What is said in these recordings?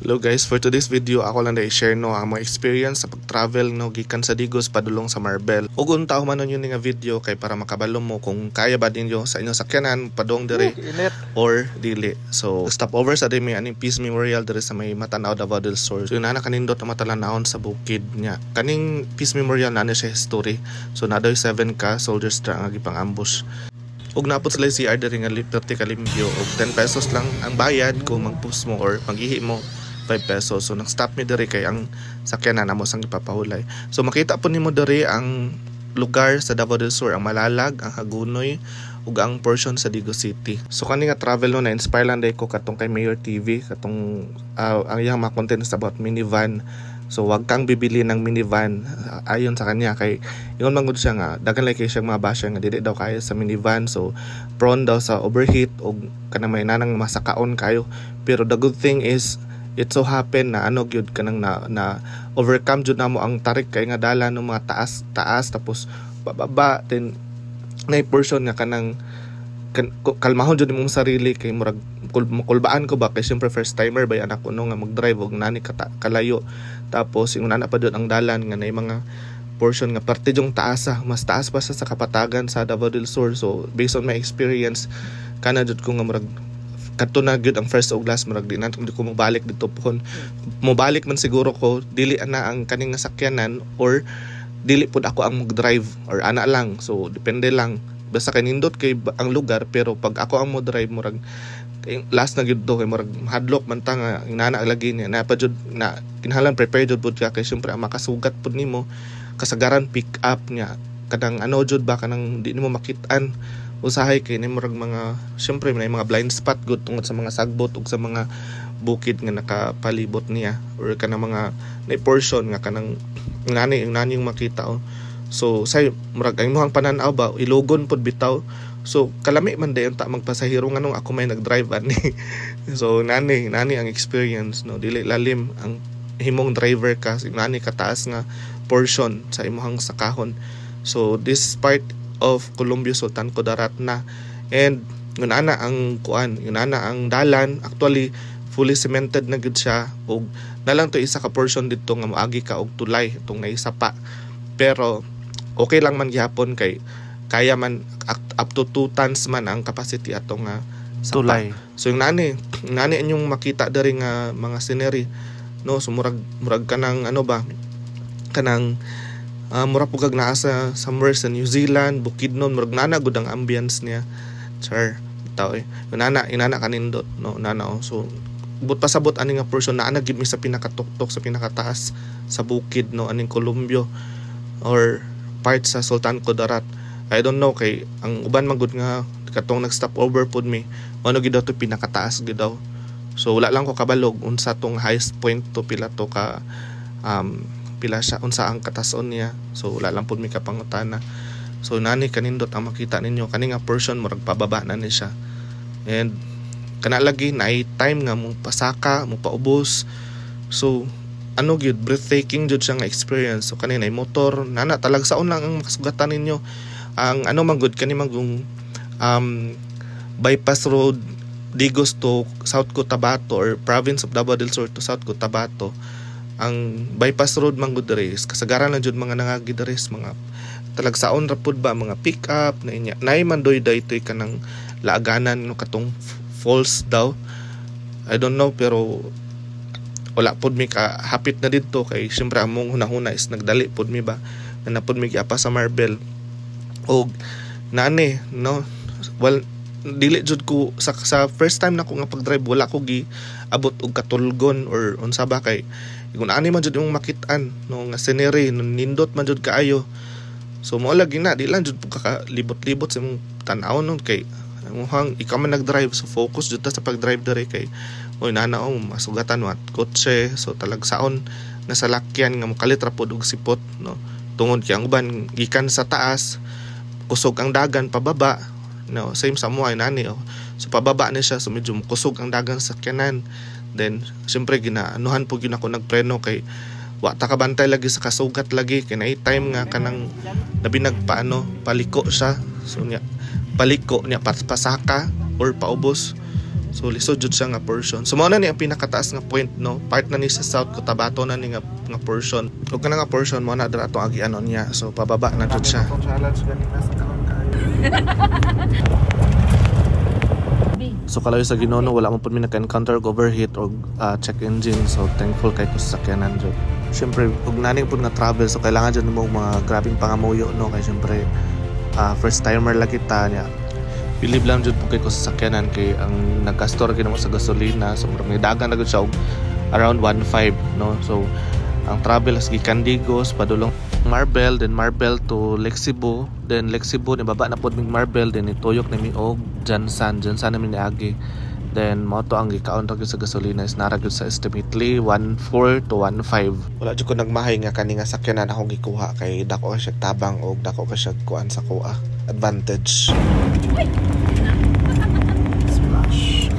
Hello guys, for today's video ako lang i-share no ang mga experience sa pag-travel no gikan sa Digos padulong sa Marbel. Ug unta man yun nga video kay para makabalo mo kung kaya ba ninyo sa inyong sakyanan padong dire or dili. So stop over sa may aning Peace Memorial dire sa may Matanaw, Davao del Sur. So na kanindot ang matalanahon sa bukid niya. Kaning Peace Memorial na siya history. So nadoy 7 ka soldiers tra nga gipang ambush. Ug napot sila CR diri nga Liberty Kalimpyo og 10 pesos lang ang bayad kung magpush mo or maghihi mo 5 pesos. So nag-stop mi diri kay ang sakyanan namo sang ipapahulay. So makita po nimo diri ang lugar sa Davao del Sur, ang Malalag, ang Hagunoy ug ang portion sa Digos City. So kani nga travel no na inspire lang day ko katong kay Mayor TV katong ang iyang mga content about minivan. So wag kang bibili ng minivan ayon sa kanya kay ingon man gud siya nga daghan lay kay siyang mga basher nga dili daw kaya sa minivan, so prone daw sa overheat og kanang may nanang masakaon kayo. Pero the good thing is it so happen na ano gyud kanang na overcome jud namo ang tarik kay nga dala ng mga taas tapos bababa then nay portion nga kanang kalmahon jud imong sarili kay murag kulbaan ko ba kay syempre first timer ba anak ko no nga mag-drive og nani kalayo, tapos yung nana pa jud ang dalan nga nay mga portion nga parte jung taas mas taas pa sa kapatagan sa Davao del Sur. So based on my experience kana jud ko nga murag kadto na gyud ang first og last murag di na ko mobalik dito pohon. Mobalik man siguro ko dili ana ang kaning sakyanan or dili pud ako ang mag-drive or ana lang. So depende lang basta kay nindot kay ang lugar, pero pag ako ang mo-drive murag last na gyud to kay murag hadlock man ta nga inana lagi niya na pa jud na kinahanglan prepare jud pud ka kay syempre ang makasugat pud nimo kasagaran pick up niya kadang ano jud ba kanang di nimo makitaan usahay kay ni murag mga syempre may mga blind spot gud tungod sa mga sagbot ug sa mga bukid nga nakapalibot niya or kanang mga na portion nga kanang nani yung makita So say murag ang imong pananaw ba ilogon pud bitaw. So kalami man dayon ta magpasahero nganong ako may nag-drive ani. So nani ang experience no dili lalim ang himong driver ka nani kataas nga portion sa imong sakahon. So this part of Columbio Sultan Kudarat na, and yun ana ang kuan, yun ana ang dalan actually fully cemented na gud siya og nalang to isa ka portion dito nga moagi ka og tulay itong naisa pa, pero okay lang man gihapon kay kaya man up to 2 tons man ang capacity atong tulay. So yung nani inyong makita diri nga mga scenery no, so murag kanang ano ba kanang mura pugag naa sa somewhere sa New Zealand, Bukidnon, murag nana gud ang ambience niya. Char, bitaw inana kanindot no nana so but pasabot ani nga portion na gid mi sa pinakatuktok sa pinakataas sa bukid no aning Columbio or part sa Sultan Kudarat. I don't know kay ang uban man gud nga katong nag-stop over pud mi ano gid daw to pinakataas gid daw. So wala lang ko kabalog unsa tong highest point to pila to ka pila siya unsa ang katason niya. So wala lang pud mi kapangutana. So nani kanindot ang makita ninyo kani nga portion murag pababa na ni siya, and kana lagi na time nga mo pasaka mo paubos. So ano gyud breathtaking jud siya nga experience. So kanina motor nana talagsaon lang ang makasugatan ninyo ang ano man gud kani magong bypass road Digos to South Cotabato or province of Davao del Sur to South Cotabato. Ang bypass road man gud diri kasagaran lang jud mga nangagi diri mga talagsaon ra pud ba mga pick up na inya nay man doy daytoy kanang laaganan no katong falls daw. I don't know pero wala pud mi ka hapit na didto kay syempre among hunahuna is nagdali pud mi ba na pud mi giapa sa Marbel og nani no well dili jud ko sa first time na ko nga pag-drive wala ko gi abot og katulgon or unsa ba kay kung ani man jud yung makitaan no nga scenery no, nindot man jud kaayo. So mo lagi na di lang jud libot-libot sa imong tan-aw no kay muhang ikaw man nag-drive so focus jud ta sa pag-drive diri kay oy nana masugatan wat kotse so talagsaon nga salakyan nga mokalit ra pud og sipot no tungod kay ang uban gikan sa taas kusog ang dagan pababa no same sa mo ay nani so pababa ni siya so medyo kusog ang dagan sa sakyanan. Then siyempre ginaanuhan po yun ako nagpreno kay wa ta kabantay lagi sa kasugat lagi kay na time nga kanang labi paliko siya so niya paliko niya pasaka or paubos So lisod jud siya nga portion. So mao na ni ang pinakataas nga point no. Part na ni sa South Cotabato na ni nga portion. Ug kana nga portion mo na dira atong agianon niya. So pababa na jud siya. Challenge ganina sa kaon kayo. So kalayo sa Ginono wala man pud mi naka-encounter og overheat or check engine. So thankful kay ko sa sakyanan jud. Syempre ug naning pud nga travel so kailangan jud mo mga grabing pangamuyo no kay syempre first timer lang kita niya. Believe lang jud po kay ko sa sakyanan kay ang nagka-store gid mo sa gasolina so may dagan na gud siya og around 1.5 no. So ang travel as gikan Digos padulong Marbel, then Marbel to Lake Cebu, then Lake Cebu ni baba na pod mig Marbel, then ituyok na mi og Jansan namin ni agi. Then mo to ang gikaon ra gyud sa gasolina is nara gyud sa estimately 1.4 to 1.5. Wala jud ko nagmahay nga kani nga sakyanan akong gikuha kay dako ka siya tabang og dako ka siya kuan sa kuha. Advantage. Splash.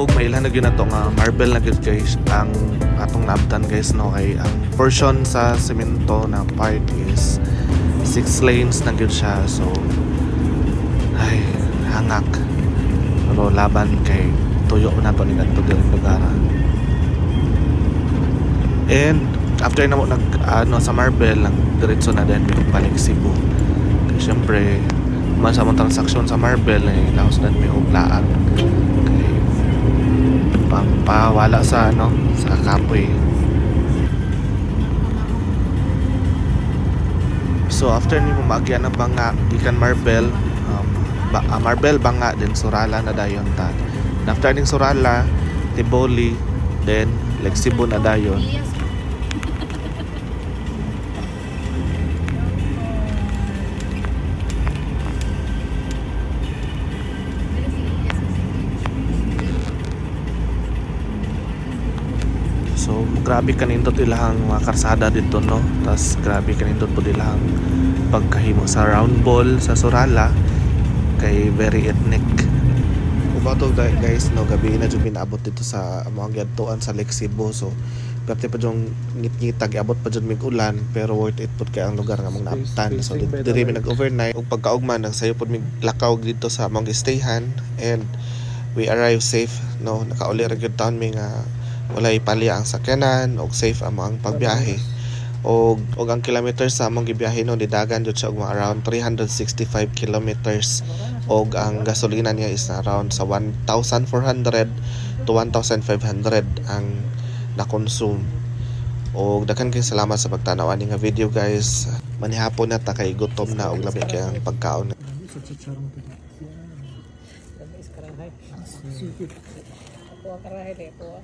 Og mailhan na gyud nato nga marble na gyud guys ang atong naabtan guys no, kay ang portion sa semento na part is 6 lanes na gyud siya. So ay hangak pero laban kay tuyo na to ni kadto diri lugar. And after na mo nag sa marble lang diretso na din balik Cebu. Kaya syempre man sa mga transaksyon sa marble ay laos na may huglaan kay pampawala sa sa kapoy. So after ni mo maagyan ng banga gikan marble, marble banga then Surala na dayon ta. And after ning Surala, Tiboli, then Cebu na dayon. So grabe kanindot ilahang mga karsada dito no. Tas grabe kanindot po ilahang pagkahimo sa round ball sa Surala kay very ethnic. Uba to guys no, gabi na jud minaabot dito sa mga giadtuan sa Lake Cebu. So pati pa jung ngit-ngitag abot pa jud mig ulan pero worth it pud kay ang lugar nga mong naabtan. So diri mi nag-overnight ug pagkaugma nang sayo pud mig lakaw dito sa among stayhan and we arrive safe no. Nakauli ra gyud taon mi nga walay palya ang sakyanan og safe ang mga pagbiyahe og ang kilometers sa among gibiyahe no didagan jud siya og around 365 kilometers og ang gasolina niya is around sa 1,400 to 1,500 ang na-consume. Og daghan kay salamat sa pagtanaw ani nga video guys. Manihapon na ta kay gutom na og labi kay ang pagkaon. Ako karahay po.